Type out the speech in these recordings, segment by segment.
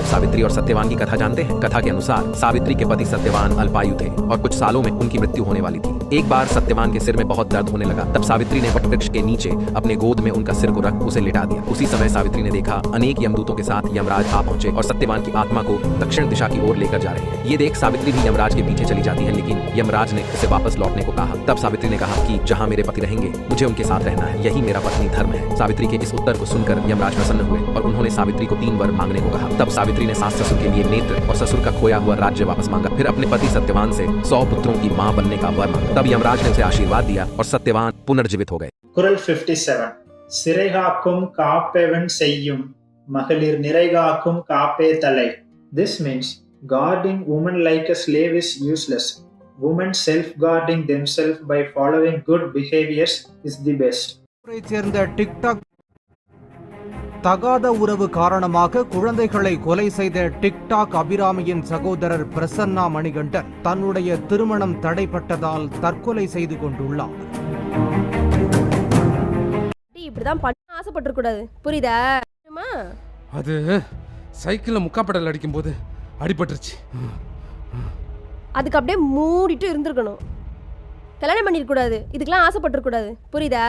आप सावित्री और सत्यवान की कथा जानते हैं? कथा के अनुसार सावित्री के पति सत्यवान अल्पायु थे और कुछ सालों में उनकी मृत्यु होने वाली थी। एक बार सत्यवान के सिर में बहुत दर्द होने लगा। तब सावित्री ने वटवृक्ष के नीचे अपने गोद में उनका सिर को रख उसे लिटा दिया। उसी समय सावित्री ने देखा अनेक यमदूतों के साथ यमराज आ पहुंचे और सत्यवान की आत्मा को दक्षिण दिशा की ओर लेकर जा रहे हैं। ये देख सावित्री भी यमराज के पीछे चली जाती है, लेकिन यमराज ने उसे वापस लौटने को कहा। तब सावित्री ने कहा कि जहाँ मेरे पति रहेंगे मुझे उनके साथ रहना है, यही मेरा पत्नी धर्म है। सावित्री के इस उत्तर को सुनकर यमराज प्रसन्न हुए और उन्होंने सावित्री को 3 वर मांगने को कहा। तब सावित्री ने सास ससुर के लिए नेत्र और ससुर का खोया हुआ राज्य वापस मांगा। फिर अपने पति सत्यवान से 100 पुत्रों की मां बनने का वर मांगा। तब यमराज ने उसे आशीर्वाद दिया और सत्यवान पुनर्जीवित हो गए। குறள் 57 சிறைகாக்கும் காப்பெவன் செய்யும் மகளிர் நிறைகாக்கும் காப்பே தலை. This means guarding women like a slave is useless. Women self-guarding themselves by following good behaviors is the best. சேர்ந்த டிக்டாக் தகாத உறவு காரணமாக குழந்தைகளை கொலை செய்த டிக்டாக் அபிராமியின் சகோதரர் பிரசன்னா மணிகண்டன் தன்னுடைய திருமணம் தடைப்பட்டதால் தற்கொலை செய்து கொண்டுள்ளார். இப்படிதான் பண்ண ஆசைப்பட்டிருக்க கூடாது, புரியுதா? அது சைக்கிள்ல முக்காப்படல் அடிக்கும் போது அடிபட்டுருச்சு. அதுக்கு அப்படியே மூடிட்டு இருந்திருக்கணும். கல்யாணம் பண்ணிருக்க கூடாது, இதுக்கெல்லாம் ஆசைப்பட்டிருக்க கூடாது, புரியுதா?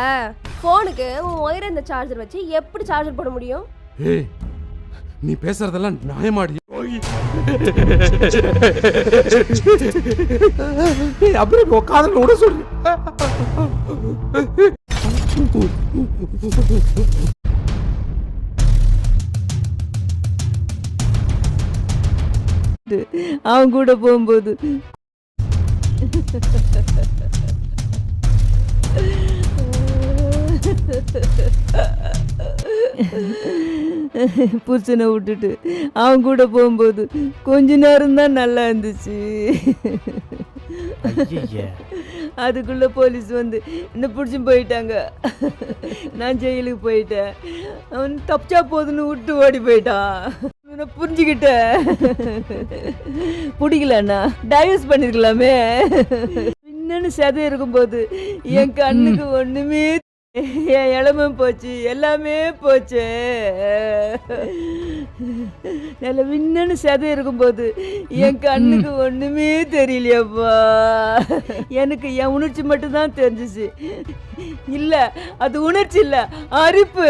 போனுக்கு உன் ஒயரை இந்த சார்ஜர் வச்சு எப்படி சார்ஜர் போட முடியும்? ஏய், நீ பேசுறதெல்லாம் நியாயமாடி? அப்படியே காதல் விட சொல்லு. அவன் கூட போகும்போது புருஷனை விட்டுட்டு அவன் கூட போகும்போது கொஞ்ச நேரம் தான் நல்லா இருந்துச்சு. அதுக்குள்ள போலீஸ் வந்து என்ன பிடிச்சி போயிட்டாங்க. நான் ஜெயிலுக்கு போயிட்டேன். அவன் தப்பிச்சா போதுன்னு விட்டு ஓடி போயிட்டான். புரிஞ்சுக்கிட்டேன். பிடிக்கலண்ணா டைவர்ஸ் பண்ணிருக்கலாமே. இன்னொன்னு சதை இருக்கும்போது என் கண்ணுக்கு ஒண்ணுமே, என் இளமும் போச்சு, எல்லாமே போச்சு. நல்ல விண்ணன்னு சதை இருக்கும்போது என் கண்ணுக்கு ஒண்ணுமே தெரியலையப்பா. எனக்கு என் உணர்ச்சி மட்டும்தான் தெரிஞ்சிச்சு. இல்ல அது உணர்ச்சி இல்ல, அரிப்பு.